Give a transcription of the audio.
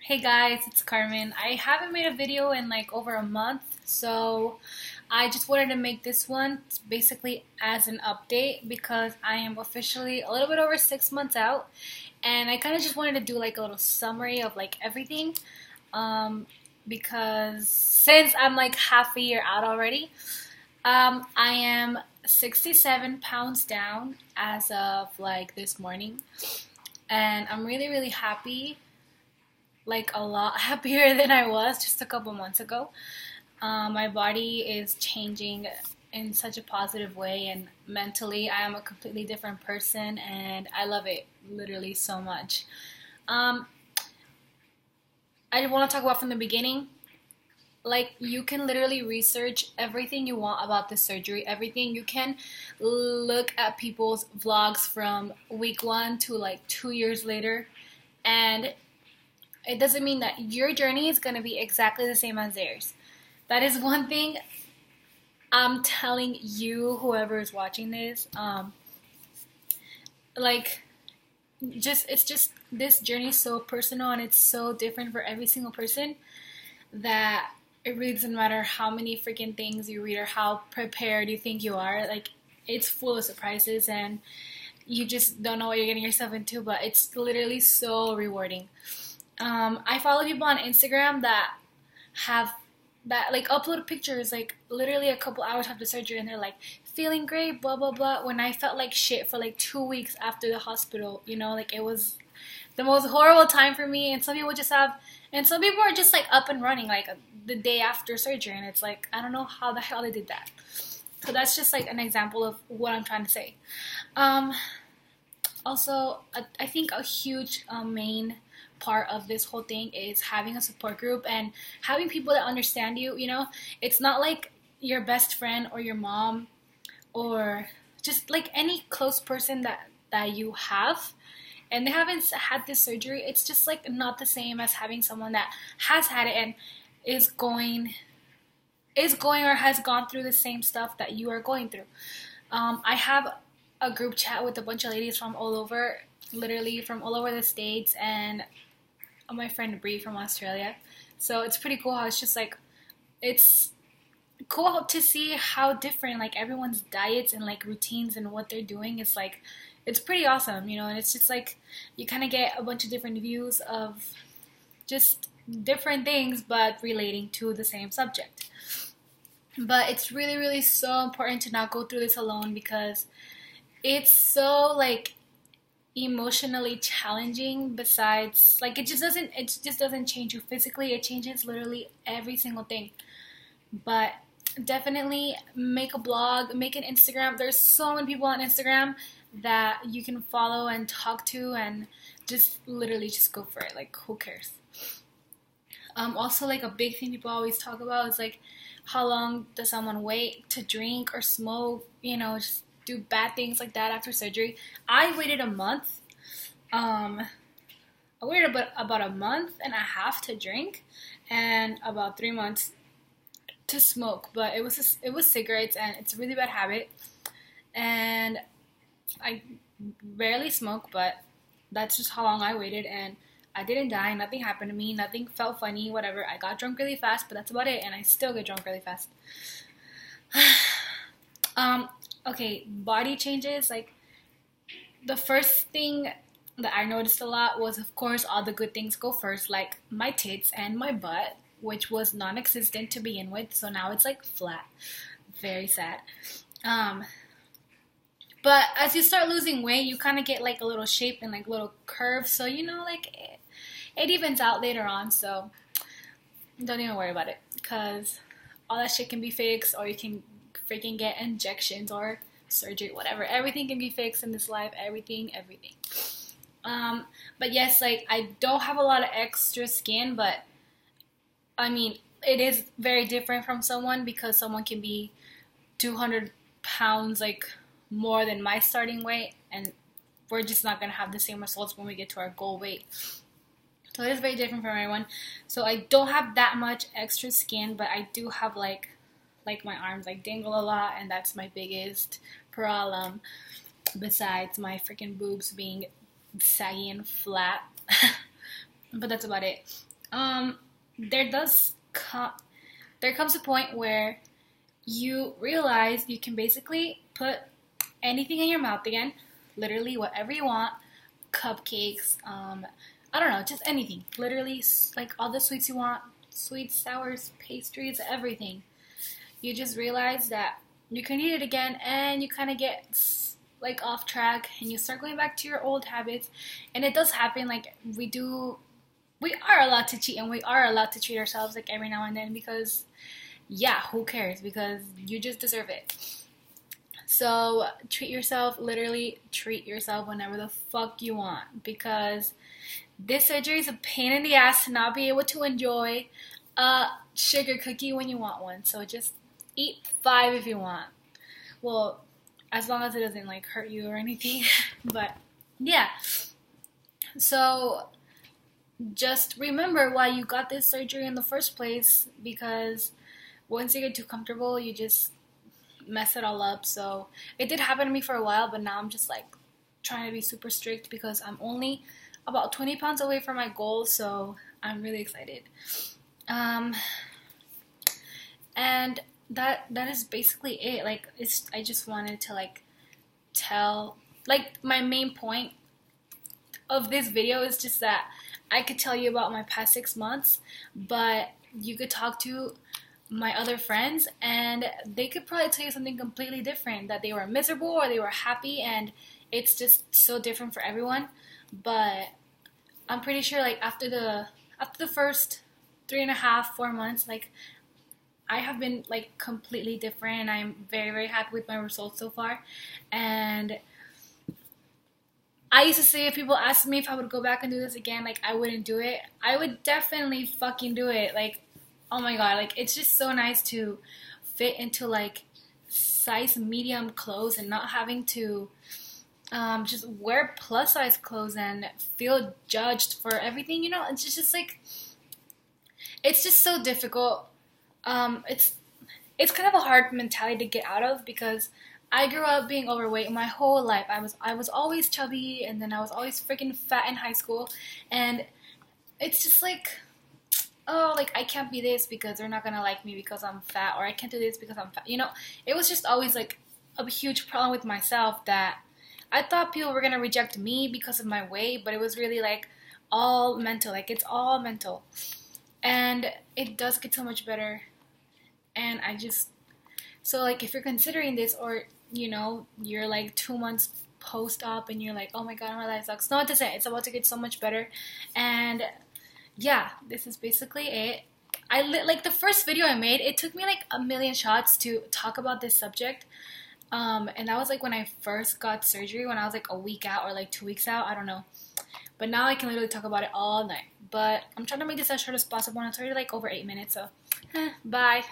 Hey guys, it's Carmen. I haven't made a video in like over a month, so I just wanted to make this one basically as an update because I am officially a little bit over 6 months out, and I kind of just wanted to do like a little summary of like everything, um, because since I'm like half a year out already, I am 67 pounds down as of like this morning, and I'm really happy, like a lot happier than I was just a couple months ago. My body is changing in such a positive way, and mentally, I am a completely different person, and I love it literally so much. Um, I want to talk about from the beginning. Like, you can literally research everything you want about this surgery, everything. You can look at people's vlogs from week one to like 2 years later, and it doesn't mean that your journey is going to be exactly the same as theirs. That is one thing I'm telling you, whoever is watching this. Like, it's just this journey is so personal and it's so different for every single person that it really doesn't matter how many freaking things you read or how prepared you think you are. Like, it's full of surprises and you just don't know what you're getting yourself into, but it's literally so rewarding. I follow people on Instagram that have that like upload pictures like literally a couple hours after surgery, and they're like feeling great, blah blah blah. When I felt like shit for like 2 weeks after the hospital, like it was the most horrible time for me. And some people just have, and some people are just like up and running like the day after surgery, and it's like I don't know how the hell they did that. So that's just like an example of what I'm trying to say. Um, Also, I think a huge main part of this whole thing is having a support group and having people that understand you. It's not like your best friend or your mom or just like any close person that you have, and they haven't had this surgery. It's just like not the same as having someone that has had it and is going or has gone through the same stuff that you are going through. I have a group chat with a bunch of ladies from all over, literally from all over the states, and my friend Bree from Australia. So it's pretty cool how it's just like, it's cool to see how different like everyone's diets and like routines and what they're doing is like. It's pretty awesome, and it's just like you kind of get a bunch of different views of just different things but relating to the same subject. But it's really so important to not go through this alone because it's so like emotionally challenging. Besides, like, it just doesn't change you physically, it changes literally every single thing. But definitely make a blog, make an Instagram. There's so many people on Instagram that you can follow and talk to, and just literally just go for it. Like, who cares? Also, like, a big thing people always talk about is like, how long does someone wait to drink or smoke, just do bad things like that after surgery. I waited a month. I waited about a month and a half to drink, and about 3 months to smoke. But it was cigarettes, and it's a really bad habit. And I rarely smoke, but that's just how long I waited, and I didn't die. Nothing happened to me. Nothing felt funny. Whatever. I got drunk really fast, but that's about it. And I still get drunk really fast. Okay, body changes. Like, the first thing that I noticed a lot was, of course, all the good things go first, like my tits and my butt, which was non-existent to begin with. So now it's like flat. Very sad. But as you start losing weight, you kind of get like a little shape and like little curves. So like it evens out later on. So don't even worry about it, because all that shit can be fixed, or you can freaking get injections or surgery, whatever. Everything can be fixed in this life. Everything. But yes, like, I don't have a lot of extra skin, but I mean, it is very different from someone, because someone can be 200 pounds like more than my starting weight, and we're just not gonna have the same results when we get to our goal weight. So it is very different from everyone. So I don't have that much extra skin, but I do have like my arms like dangle a lot, and that's my biggest problem, besides my freaking boobs being saggy and flat. But that's about it. there does come there comes a point where you realize you can basically put anything in your mouth again, literally whatever you want, cupcakes, I don't know, just anything, literally like all the sweets you want, sweets, sours, pastries, everything. You just realize that you can eat it again, and you kind of get like off track, and you start going back to your old habits. And it does happen, like we are allowed to cheat, and we are allowed to treat ourselves like every now and then, because yeah, who cares, because you just deserve it. So treat yourself, literally treat yourself whenever the fuck you want, because this surgery is a pain in the ass to not be able to enjoy a sugar cookie when you want one. So just eat 5 if you want. Well, as long as it doesn't like hurt you or anything. But yeah. So just remember why you got this surgery in the first place, because once you get too comfortable, you just mess it all up. So it did happen to me for a while, but now I'm just like trying to be super strict, because I'm only about 20 pounds away from my goal. So I'm really excited. And that is basically it. Like, I just wanted to like tell, like, my main point of this video is just that I could tell you about my past 6 months, but you could talk to my other friends and they could probably tell you something completely different, that they were miserable or they were happy, and it's just so different for everyone. But I'm pretty sure, like, after the first 3.5-4 months, like, I have been like completely different, and I'm very, very happy with my results so far. And I used to say, if people asked me if I would go back and do this again, like, I wouldn't do it. I would definitely fucking do it. Like, oh my god, like, it's just so nice to fit into like size medium clothes and not having to just wear plus size clothes and feel judged for everything. You know, it's just like, it's just so difficult. It's kind of a hard mentality to get out of, because I grew up being overweight my whole life. I was always chubby, and then I was always freaking fat in high school, and it's just like, oh, like, I can't be this because they're not gonna like me because I'm fat, or I can't do this because I'm fat. You know, it was just always like a huge problem with myself, that I thought people were gonna reject me because of my weight, but it was really like all mental. Like, it's all mental, and it does get so much better. And so like, if you're considering this, or you know, you're like 2 months post-op and you're like, oh my god, my life sucks. No, it doesn't. It's about to get so much better. And yeah, this is basically it. Like, the first video I made, it took me like a million shots to talk about this subject. And that was like when I first got surgery, when I was like a week out or like 2 weeks out, I don't know. But now I can literally talk about it all night. But I'm trying to make this as short as possible, and it's already like over 8 minutes, so bye.